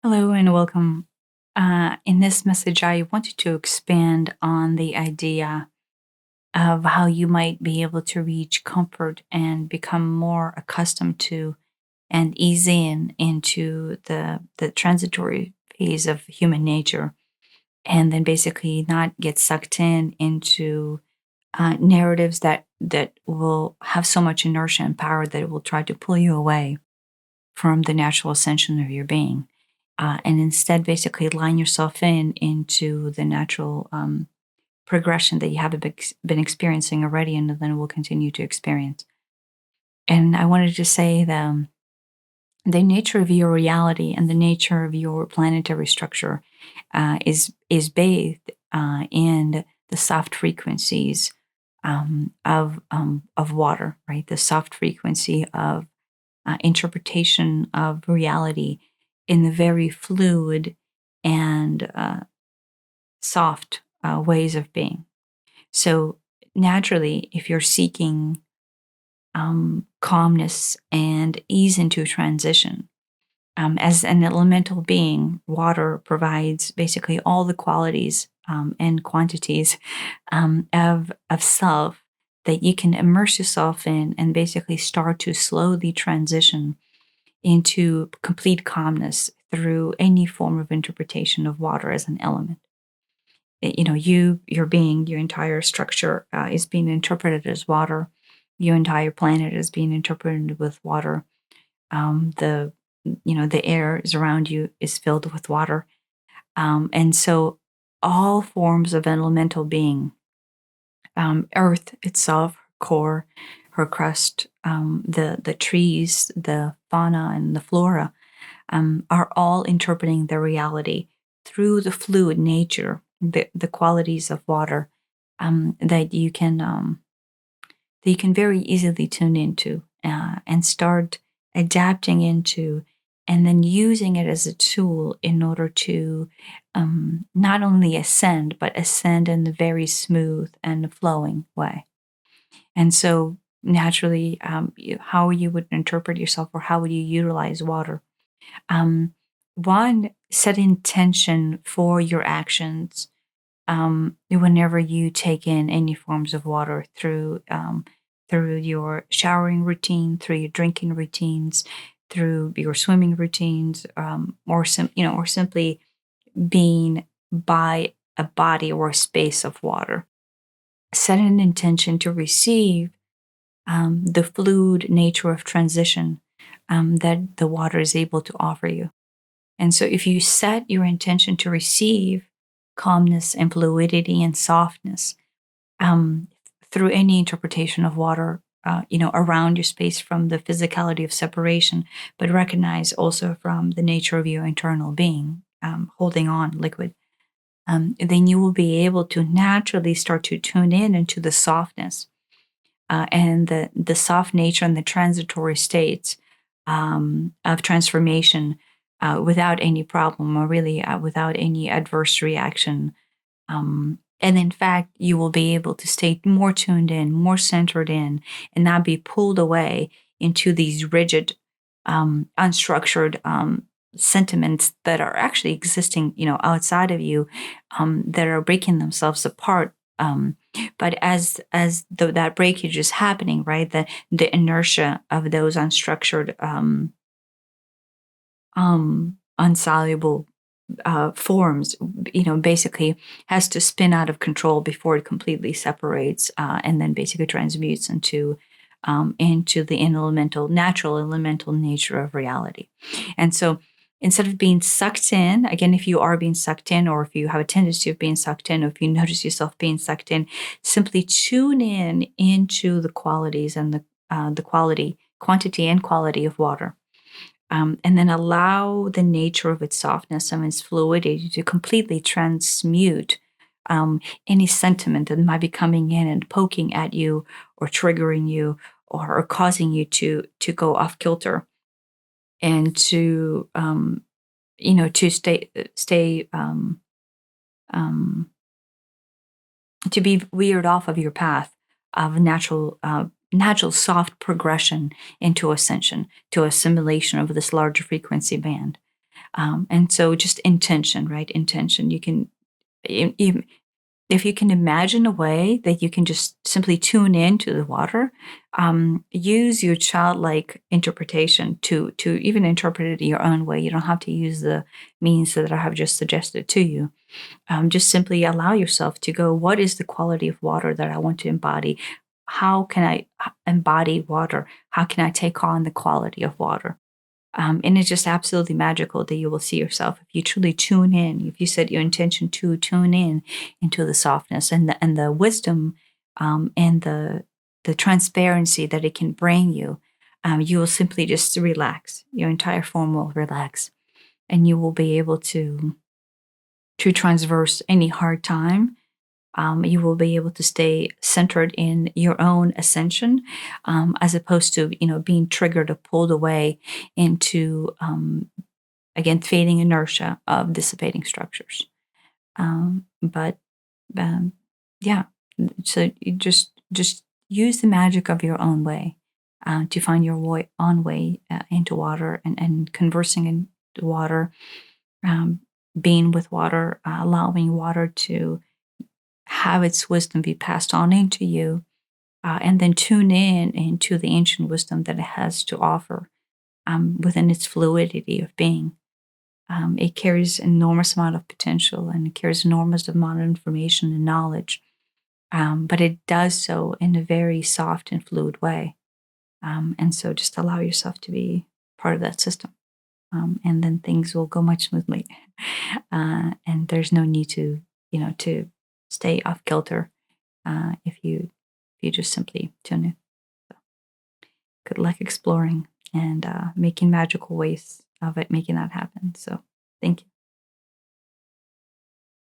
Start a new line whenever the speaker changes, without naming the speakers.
Hello and welcome. In this message, I wanted to expand on the idea of how you might be able to reach comfort and become more accustomed to and ease into the transitory phase of human nature, and then basically not get sucked into narratives that will have so much inertia and power that it will try to pull you away from the natural ascension of your being, and instead basically line yourself into the natural progression that you have been experiencing already and then will continue to experience. And I wanted to say the nature of your reality and the nature of your planetary structure is bathed in the soft frequencies of water, right? The soft frequency of interpretation of reality in the very fluid and soft ways of being. So, naturally, if you're seeking calmness and ease into transition, as an elemental being, water provides basically all the qualities and quantities of self that you can immerse yourself in and basically start to slowly transition into complete calmness through any form of interpretation of water as an element. Your being, your entire structure is being interpreted as water. Your entire planet is being interpreted with water. The air is around you is filled with water. And so all forms of elemental being, earth itself, core, her crust, the trees, the fauna and the flora, are all interpreting the reality through the fluid nature, the qualities of water, that you can very easily tune into and start adapting into, and then using it as a tool in order to not only ascend, but ascend in a very smooth and flowing way. And so, naturally, how you would interpret yourself or how would you utilize water? One, set intention for your actions whenever you take in any forms of water through your showering routine, through your drinking routines, through your swimming routines, or simply being by a body or a space of water. Set an intention to receive the fluid nature of transition that the water is able to offer you. And so if you set your intention to receive calmness and fluidity and softness through any interpretation of water, around your space from the physicality of separation, but recognize also from the nature of your internal being, holding on liquid, then you will be able to naturally start to tune in into the softness and the soft nature and the transitory states of transformation without any problem or really without any adverse reaction. And in fact, you will be able to stay more tuned in, more centered in, and not be pulled away into these rigid, unstructured sentiments that are actually existing, outside of you, that are breaking themselves apart. But as that breakage is happening, right, the inertia of those unstructured, unsoluble forms, basically has to spin out of control before it completely separates, and then basically transmutes into the natural elemental nature of reality. And so, instead of being sucked in, again, if you are being sucked in, or if you have a tendency of being sucked in, or if you notice yourself being sucked in, simply tune in into the qualities and the quantity and quality of water. And then allow the nature of its softness and its fluidity to completely transmute any sentiment that might be coming in and poking at you or triggering you or causing you to go off kilter and to to stay to be veered off of your path of natural soft progression into ascension, to assimilation of this larger frequency band. And so just intention, right? Intention. You can, even if you can imagine a way that you can just simply tune in to the water, use your childlike interpretation to even interpret it your own way. You don't have to use the means that I have just suggested to you. Just simply allow yourself to go, what is the quality of water that I want to embody? How can I embody water? How can I take on the quality of water? And it's just absolutely magical that you will see yourself if you truly tune in. If you set your intention to tune in into the softness and the wisdom, and the transparency that it can bring you, you will simply just relax. Your entire form will relax, and you will be able to transverse any hard time. You will be able to stay centered in your own ascension, as opposed to being triggered or pulled away into, again, fading inertia of dissipating structures. But yeah, so you just use the magic of your own way, to find your own way into water, and conversing in water, um, being with water, allowing water to have its wisdom be passed on into you, and then tune in into the ancient wisdom that it has to offer, within its fluidity of being. It carries enormous amount of potential, and it carries enormous amount of information and knowledge, but it does so in a very soft and fluid way. And so just allow yourself to be part of that system, and then things will go much smoothly. And there's no need to stay off kilter, if you just simply tune in. So good luck exploring and making magical ways of it, making that happen. So thank you.